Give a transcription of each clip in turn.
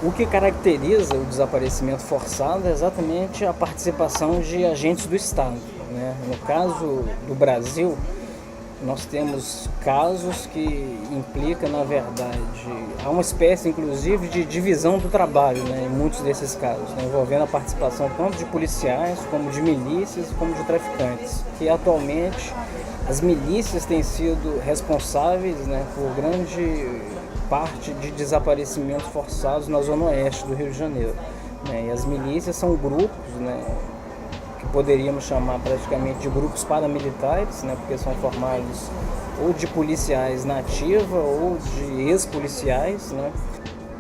O que caracteriza o desaparecimento forçado é exatamente a participação de agentes do Estado, né? No caso do Brasil, nós temos casos que implicam, na verdade, há uma espécie, inclusive, de divisão do trabalho, né, em muitos desses casos, né, envolvendo a participação tanto de policiais, como de milícias, como de traficantes. E, atualmente, as milícias têm sido responsáveis, né, por grande parte de desaparecimentos forçados na zona oeste do Rio de Janeiro, né, e as milícias são grupos, né, que poderíamos chamar praticamente de grupos paramilitares, né, porque são formados ou de policiais na ativa ou de ex-policiais, né.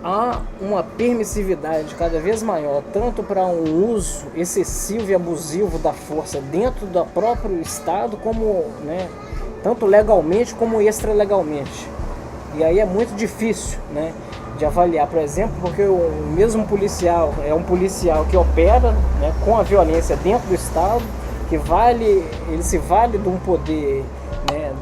Há uma permissividade cada vez maior, tanto para um uso excessivo e abusivo da força dentro do próprio Estado, como, né, tanto legalmente como extralegalmente. E aí é muito difícil, né, de avaliar, por exemplo, porque o mesmo policial é um policial que opera, né, com a violência dentro do Estado, que ele se vale de um poder, né,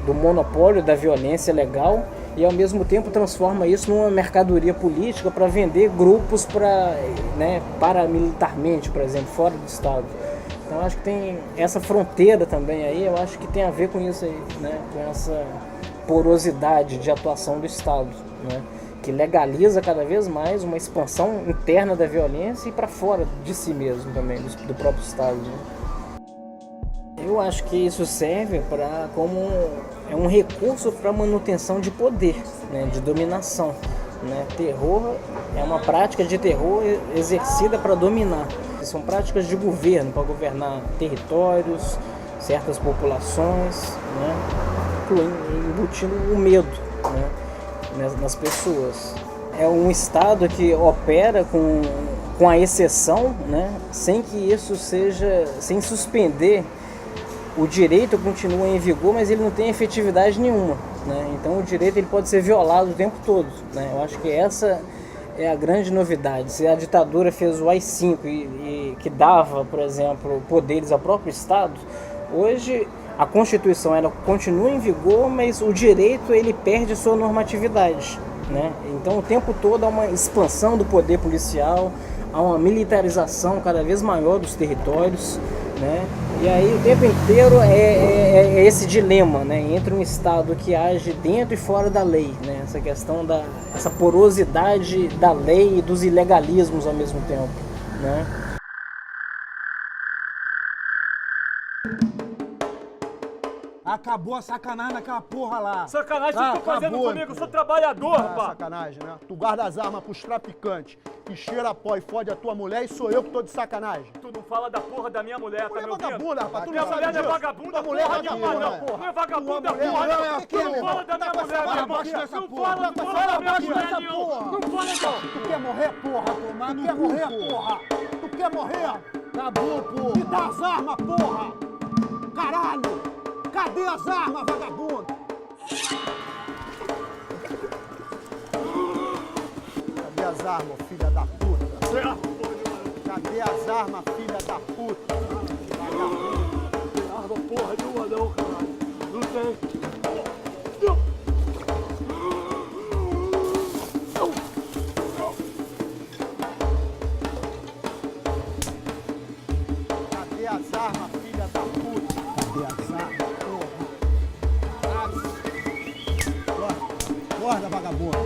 do monopólio da violência legal, e ao mesmo tempo transforma isso numa mercadoria política para vender grupos paramilitarmente, por exemplo, fora do Estado. Então acho que tem essa fronteira também aí, eu acho que tem a ver com isso aí, né, com essa porosidade de atuação do Estado, né, que legaliza cada vez mais uma expansão interna da violência e para fora de si mesmo também, do próprio Estado, né. Eu acho que isso serve como um recurso para manutenção de poder, né, de dominação, né. Terror é uma prática de terror exercida para dominar. São práticas de governo, para governar territórios, certas populações, né, embutindo o medo, né, nas pessoas. É um Estado que opera com a exceção, né, sem suspender. O direito continua em vigor, mas ele não tem efetividade nenhuma, né? Então o direito ele pode ser violado o tempo todo, né? Eu acho que essa é a grande novidade. Se a ditadura fez o AI-5 e que dava, por exemplo, poderes ao próprio Estado, hoje a Constituição ela continua em vigor, mas o direito ele perde sua normatividade, né? Então o tempo todo há uma expansão do poder policial, há uma militarização cada vez maior dos territórios, né? E aí o tempo inteiro é esse dilema, né, entre um Estado que age dentro e fora da lei, né? Essa questão essa porosidade da lei e dos ilegalismos ao mesmo tempo, né? Acabou a sacanagem naquela porra lá. Sacanagem que tu tá fazendo comigo, eu sou trabalhador, rapaz. Sacanagem, né? Tu guarda as armas pros traficantes que cheira pó e fode a tua mulher e sou eu que tô de sacanagem. Tu não fala da porra da minha mulher, tá me ouvindo? Vagabunda, rapaz, tu minha não sabe mulher não é disso. vagabunda, Tua mulher é porra, vagabunda, porra. Não é vagabunda, Tua mulher porra. não é Tu não fala da minha mulher, meu irmão. Não fala da minha mulher, não. Não fala não. Tu quer morrer, porra? Tu quer morrer, porra? Tu quer morrer? Acabou, porra. Me dá as armas, porra. Caralho. Cadê as armas, vagabundo? Cadê as armas, filha da puta? Cadê as armas, filha da puta? Vagabundo. Não tem arma porra nenhuma não, caralho. Não tem. Cadê as armas, filha da puta? Cadê as armas, porra? Acorda, vagabundo.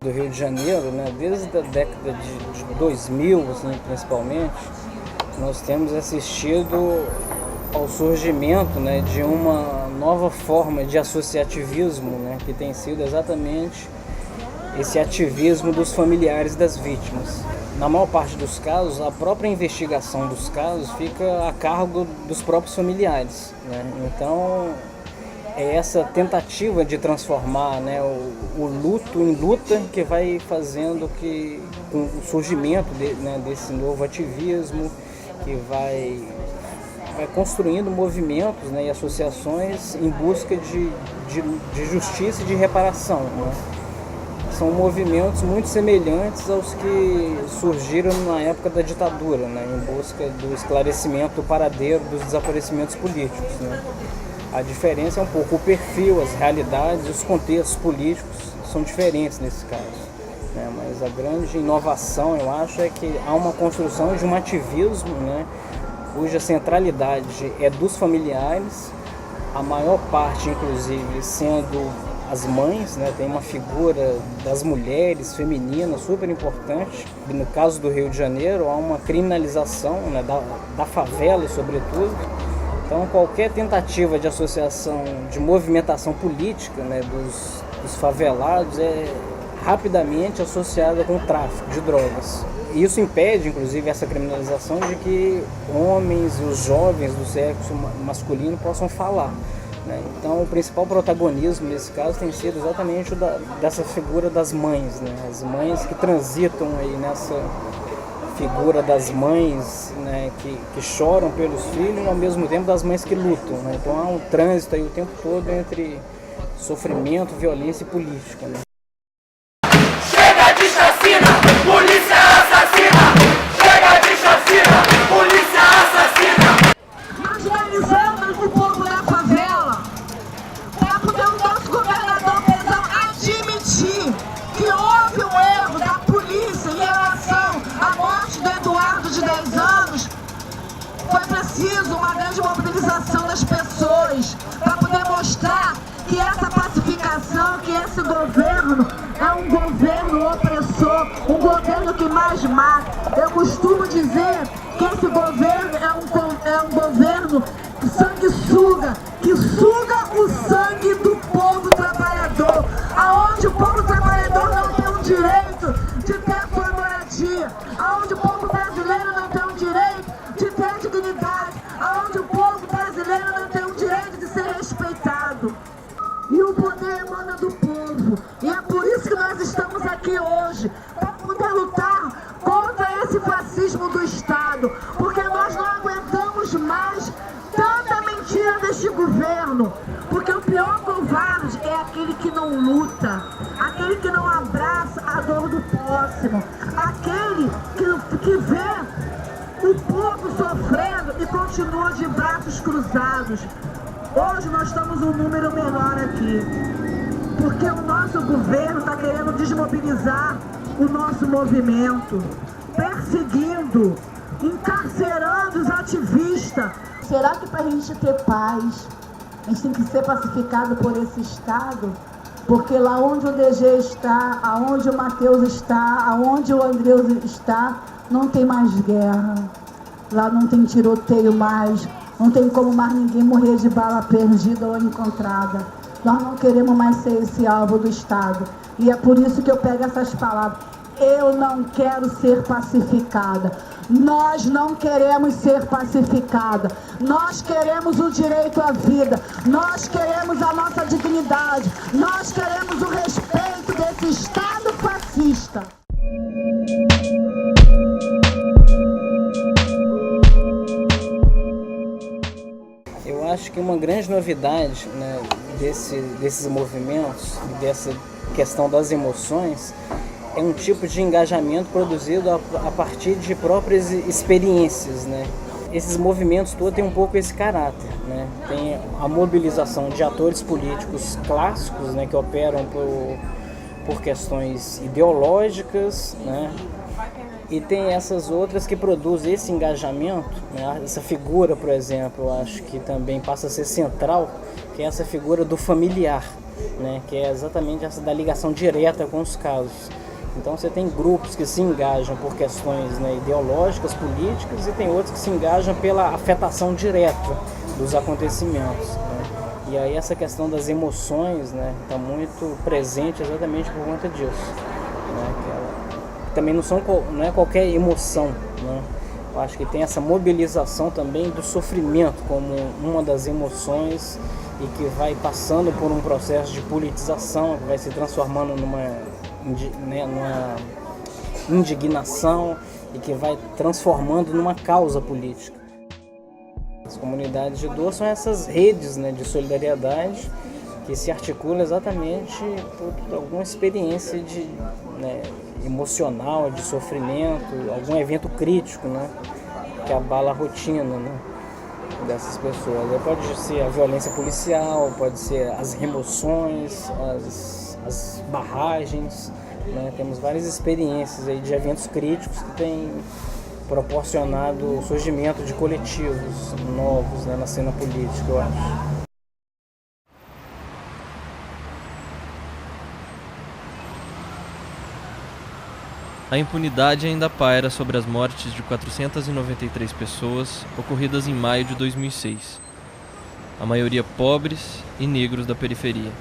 Do Rio de Janeiro, né, desde a década de 2000, assim, principalmente, nós temos assistido ao surgimento, né, de uma nova forma de associativismo, né, que tem sido exatamente esse ativismo dos familiares das vítimas. Na maior parte dos casos, a própria investigação dos casos fica a cargo dos próprios familiares, né? Então, é essa tentativa de transformar, né, o luto em luta que vai fazendo com o surgimento desse novo ativismo, que vai construindo movimentos, né, e associações em busca de justiça e de reparação, né? são movimentos muito semelhantes aos que surgiram na época da ditadura, né, em busca do esclarecimento do paradeiro dos desaparecimentos políticos, né. A diferença é um pouco o perfil, as realidades, os contextos políticos são diferentes nesse caso, né, mas a grande inovação, eu acho, é que há uma construção de um ativismo, né, cuja centralidade é dos familiares, a maior parte, inclusive, sendo as mães, né, tem uma figura das mulheres femininas super importante. No caso do Rio de Janeiro, há uma criminalização, né, da favela, sobretudo. Então, qualquer tentativa de associação, de movimentação política, né, dos favelados é rapidamente associada com o tráfico de drogas. E isso impede, inclusive, essa criminalização de que homens e os jovens do sexo masculino possam falar. Então, o principal protagonismo nesse caso tem sido exatamente dessa figura das mães, né? As mães que transitam aí nessa figura das mães, né, que choram pelos filhos e ao mesmo tempo das mães que lutam, né? Então há um trânsito aí o tempo todo entre sofrimento, violência e política, né? Chega de chacina, polícia assassina! Chega de chacina, polícia assassina! Marginalizamos o povo da favela para poder o nosso governador Pezão admitir que houve um erro da polícia em relação à morte do Eduardo de 10 anos. Foi preciso uma grande mobilização das pessoas para poder mostrar que essa pacificação, que esse governo é um governo opressor, um governo que mais mata. Eu costumo dizer que esse governo é um governo sanguessuga, que suga o sangue do povo trabalhador, aonde o povo trabalhador não tem o direito de ter sua moradia, aonde o povo brasileiro não tem o direito de ter dignidade, aonde o povo brasileiro não tem o direito de ser respeitado. E o poder emana do povo. E é por isso que nós estamos aqui hoje, para poder lutar contra esse fascismo do Estado. Porque nós não aguentamos mais tanta mentira deste governo. Porque o pior covarde é aquele que não luta, aquele que não abraça a dor do próximo, aquele que vê o povo sofrendo e continua de braços cruzados. Hoje nós estamos um número menor aqui, porque o nosso governo está querendo desmobilizar o nosso movimento, perseguindo, encarcerando os ativistas. Será que para a gente ter paz, a gente tem que ser pacificado por esse Estado? Porque lá onde o DG está, aonde o Matheus está, aonde o Andreus está, não tem mais guerra. Lá não tem tiroteio mais. Não tem como mais ninguém morrer de bala perdida ou encontrada. Nós não queremos mais ser esse alvo do Estado. E é por isso que eu pego essas palavras. Eu não quero ser pacificada. Nós não queremos ser pacificada. Nós queremos o direito à vida. Nós queremos a nossa dignidade. Nós queremos o respeito desse Estado fascista. Eu acho que uma grande novidade, né, desses movimentos, dessa questão das emoções, é um tipo de engajamento produzido a partir de próprias experiências, né? Esses movimentos todos têm um pouco esse caráter, né? Tem a mobilização de atores políticos clássicos, né, que operam por questões ideológicas, né? E tem essas outras que produzem esse engajamento, né? Essa figura, por exemplo, eu acho que também passa a ser central, que é essa figura do familiar, né? Que é exatamente essa da ligação direta com os casos. Então você tem grupos que se engajam por questões, né, ideológicas, políticas, e tem outros que se engajam pela afetação direta dos acontecimentos, né? E aí essa questão das emoções, né, está muito presente exatamente por conta disso, né? Também não é qualquer emoção, né? Eu acho que tem essa mobilização também do sofrimento como uma das emoções e que vai passando por um processo de politização, que vai se transformando numa indignação e que vai transformando numa causa política. As comunidades de dor são essas redes, né, de solidariedade que se articula exatamente por alguma experiência emocional, de sofrimento, algum evento crítico, né, que abala a rotina, né, dessas pessoas. Pode ser a violência policial, pode ser as remoções, as barragens, né? Temos várias experiências aí de eventos críticos que têm proporcionado o surgimento de coletivos novos, né, na cena política, eu acho. A impunidade ainda paira sobre as mortes de 493 pessoas ocorridas em maio de 2006, a maioria pobres e negros da periferia.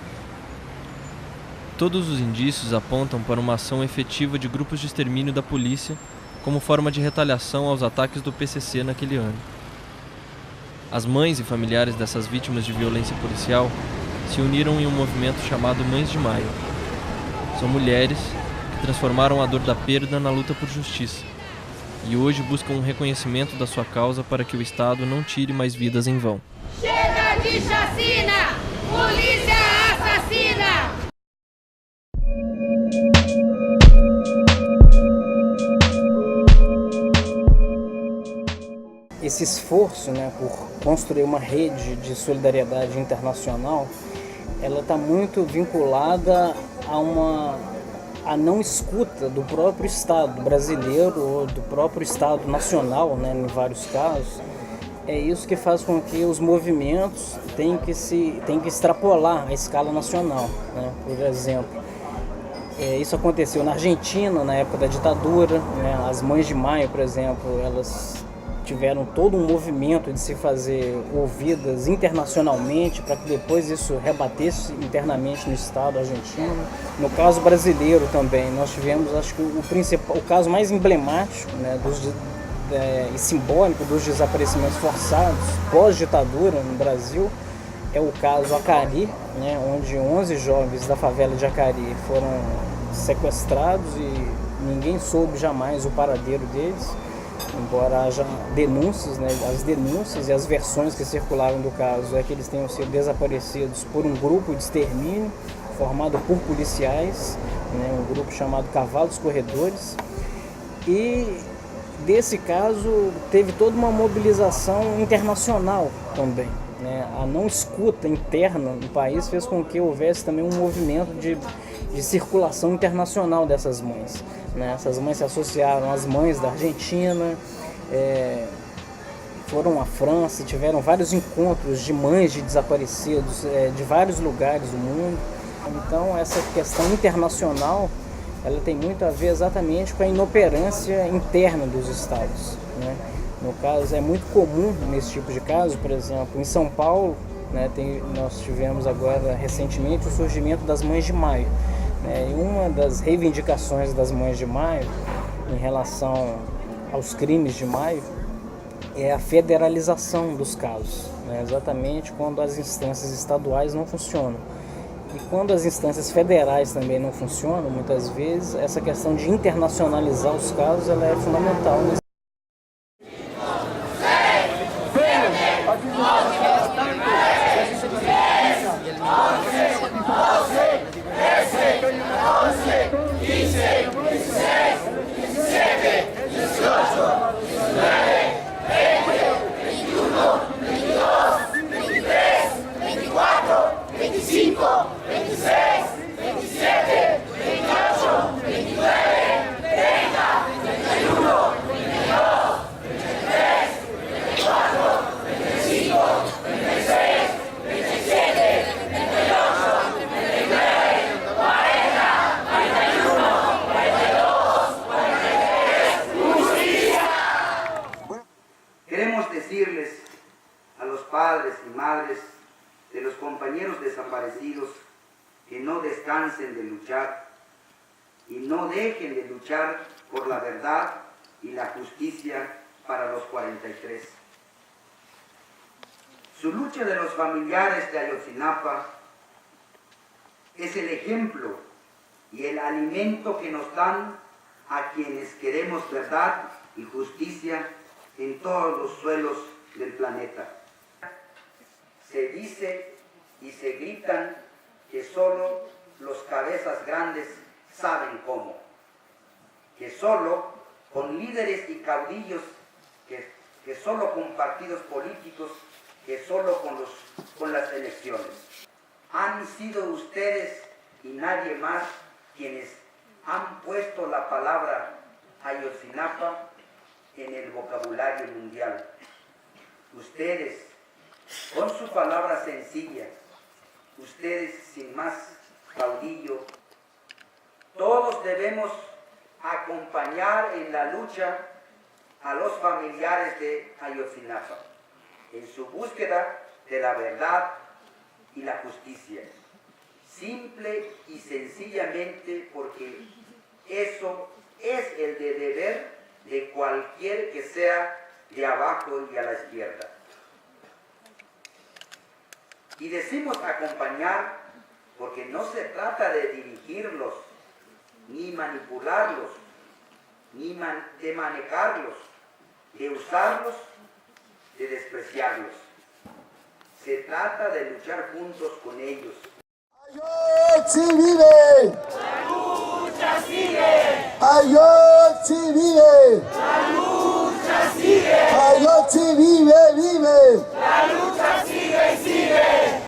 Todos os indícios apontam para uma ação efetiva de grupos de extermínio da polícia como forma de retaliação aos ataques do PCC naquele ano. As mães e familiares dessas vítimas de violência policial se uniram em um movimento chamado Mães de Maio. São mulheres que transformaram a dor da perda na luta por justiça e hoje buscam um reconhecimento da sua causa para que o Estado não tire mais vidas em vão. Chega de chacina! Polícia assassina! Esse esforço, né, por construir uma rede de solidariedade internacional, ela está muito vinculada a não escuta do próprio Estado brasileiro ou do próprio Estado nacional, né, em vários casos. É isso que faz com que os movimentos tenham que extrapolar a escala nacional, né? Por exemplo, isso aconteceu na Argentina, na época da ditadura, né? As Mães de Maio, por exemplo, elas tiveram todo um movimento de se fazer ouvidas internacionalmente para que depois isso rebatesse internamente no Estado argentino. No caso brasileiro também, nós tivemos, acho que o caso mais emblemático, né, e simbólico dos desaparecimentos forçados pós-ditadura no Brasil é o caso Acari, né, onde 11 jovens da favela de Acari foram sequestrados e ninguém soube jamais o paradeiro deles. Embora haja denúncias, né, as denúncias e as versões que circularam do caso é que eles tenham sido desaparecidos por um grupo de extermínio formado por policiais, né, um grupo chamado Cavalos Corredores. E desse caso teve toda uma mobilização internacional também, né? A não escuta interna no país fez com que houvesse também um movimento de circulação internacional dessas mães, né? Essas mães se associaram às mães da Argentina, foram à França, tiveram vários encontros de mães de desaparecidos de vários lugares do mundo. Então essa questão internacional ela tem muito a ver exatamente com a inoperância interna dos estados, né? No caso, é muito comum nesse tipo de caso, por exemplo, em São Paulo, né, nós tivemos agora recentemente o surgimento das Mães de Maio, né? E uma das reivindicações das Mães de Maio em relação aos crimes de maio é a federalização dos casos, né? Exatamente quando as instâncias estaduais não funcionam. E quando as instâncias federais também não funcionam, muitas vezes, essa questão de internacionalizar os casos ela é fundamental. Queremos decirles a los padres y madres de los compañeros desaparecidos que no descansen de luchar y no dejen de luchar por la verdad y la justicia para los 43. Su lucha de los familiares de Ayotzinapa es el ejemplo y el alimento que nos dan a quienes queremos verdad y justicia en todos los suelos del planeta. Se dice y se gritan que solo los cabezas grandes saben cómo, que solo con líderes y caudillos, que solo con partidos políticos, que solo con las elecciones. Han sido ustedes y nadie más quienes han puesto la palabra Ayotzinapa en el vocabulario mundial. Ustedes, con su palabra sencilla, ustedes sin más caudillo, todos debemos acompañar en la lucha a los familiares de Ayotzinapa en su búsqueda de la verdad y la justicia, simple y sencillamente porque eso es el deber de cualquier que sea de abajo y a la izquierda. Y decimos acompañar porque no se trata de dirigirlos, ni manipularlos, ni de manejarlos, de usarlos, de despreciarlos. Se trata de luchar juntos con ellos. ¡Ayotzi vive! La lucha sigue. ¡Ayotzi vive! La lucha sigue. ¡Ayotzi vive, vive! La lucha sigue y sigue.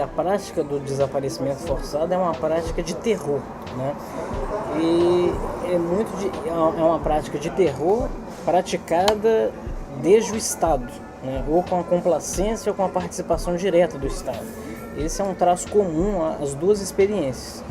A prática do desaparecimento forçado é uma prática de terror, né? E é uma prática de terror praticada desde o Estado, né? Ou com a complacência ou com a participação direta do Estado. Esse é um traço comum às duas experiências,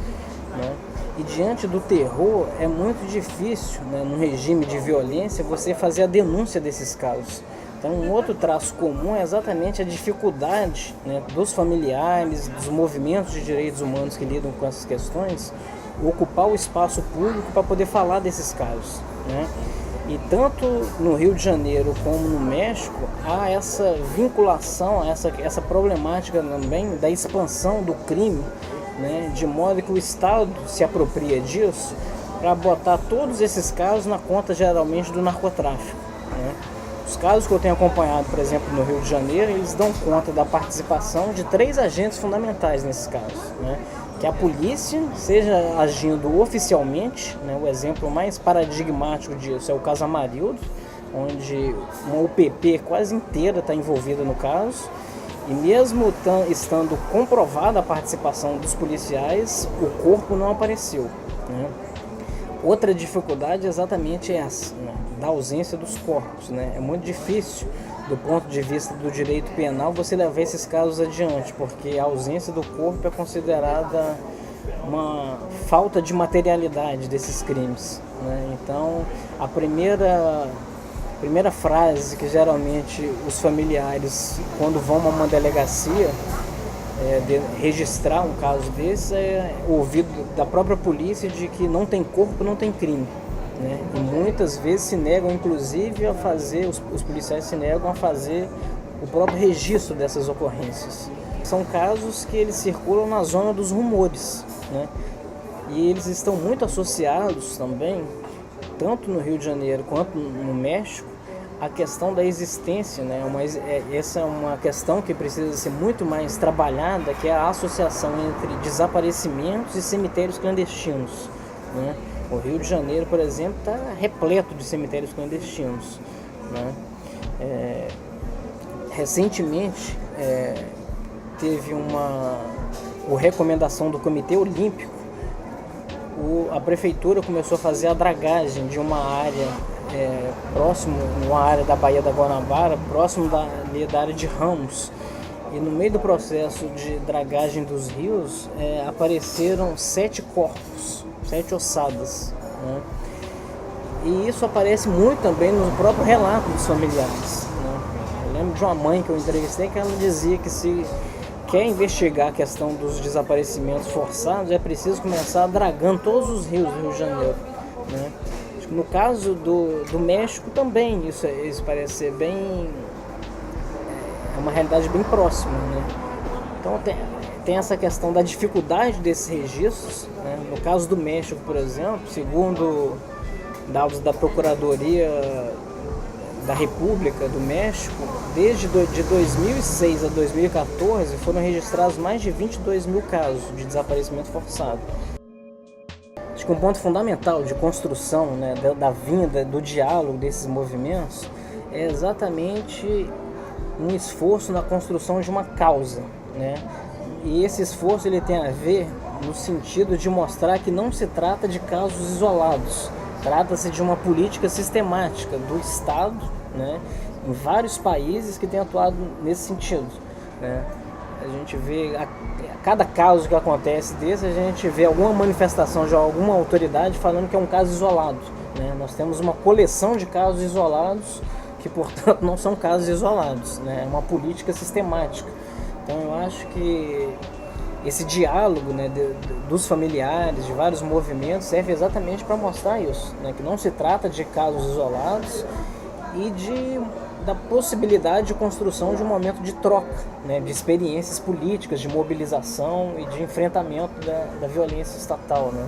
né? E diante do terror é muito difícil, né, num regime de violência, você fazer a denúncia desses casos. Então, um outro traço comum é exatamente a dificuldade, né, dos familiares, dos movimentos de direitos humanos que lidam com essas questões, ocupar o espaço público para poder falar desses casos, né? E tanto no Rio de Janeiro como no México, há essa vinculação, essa problemática também da expansão do crime, né, de modo que o Estado se apropria disso para botar todos esses casos na conta, geralmente, do narcotráfico, né? Os casos que eu tenho acompanhado, por exemplo, no Rio de Janeiro, eles dão conta da participação de 3 agentes fundamentais nesses casos, né? Que a polícia seja agindo oficialmente, né? O exemplo mais paradigmático disso é o caso Amarildo, onde uma UPP quase inteira está envolvida no caso, e mesmo estando comprovada a participação dos policiais, o corpo não apareceu, né? Outra dificuldade é exatamente essa, né, da ausência dos corpos, né? É muito difícil, do ponto de vista do direito penal, você levar esses casos adiante, porque a ausência do corpo é considerada uma falta de materialidade desses crimes, né? Então, a primeira frase que geralmente os familiares, quando vão a uma delegacia registrar um caso desse, é ouvido da própria polícia de que não tem corpo, não tem crime, né? E muitas vezes se negam, inclusive, a fazer, os policiais se negam a fazer o próprio registro dessas ocorrências. São casos que eles circulam na zona dos rumores, né? E eles estão muito associados também, tanto no Rio de Janeiro quanto no México, a questão da existência, né? Essa é uma questão que precisa ser muito mais trabalhada, que é a associação entre desaparecimentos e cemitérios clandestinos, né? O Rio de Janeiro, por exemplo, está repleto de cemitérios clandestinos, né? Recentemente teve uma recomendação do Comitê Olímpico. A prefeitura começou a fazer a dragagem de uma área próximo, uma área da Baía da Guanabara, próximo da área de Ramos. E no meio do processo de dragagem dos rios, apareceram 7 corpos, 7 ossadas, né? E isso aparece muito também no próprio relato dos familiares, né? Eu lembro de uma mãe que eu entrevistei que ela dizia que se quer investigar a questão dos desaparecimentos forçados, é preciso começar dragando todos os rios do Rio de Janeiro, né? No caso do México também, isso parece ser bem... é uma realidade bem próxima, né? Então tem essa questão da dificuldade desses registros, né? No caso do México, por exemplo, segundo dados da Procuradoria da República do México, desde de 2006 a 2014, foram registrados mais de 22 mil casos de desaparecimento forçado. Acho que um ponto fundamental de construção, né, da vinda, do diálogo desses movimentos, é exatamente um esforço na construção de uma causa, né? E esse esforço ele tem a ver no sentido de mostrar que não se trata de casos isolados, trata-se de uma política sistemática do Estado, né, em vários países que tem atuado nesse sentido, né? A gente vê, a cada caso que acontece desse, a gente vê alguma manifestação de alguma autoridade falando que é um caso isolado, né? Nós temos uma coleção de casos isolados que, portanto, não são casos isolados, né? É uma política sistemática. Então eu acho que esse diálogo, né, dos familiares, de vários movimentos, serve exatamente para mostrar isso, né, que não se trata de casos isolados e da possibilidade de construção de um momento de troca, né, de experiências políticas, de mobilização e de enfrentamento da violência estatal, né.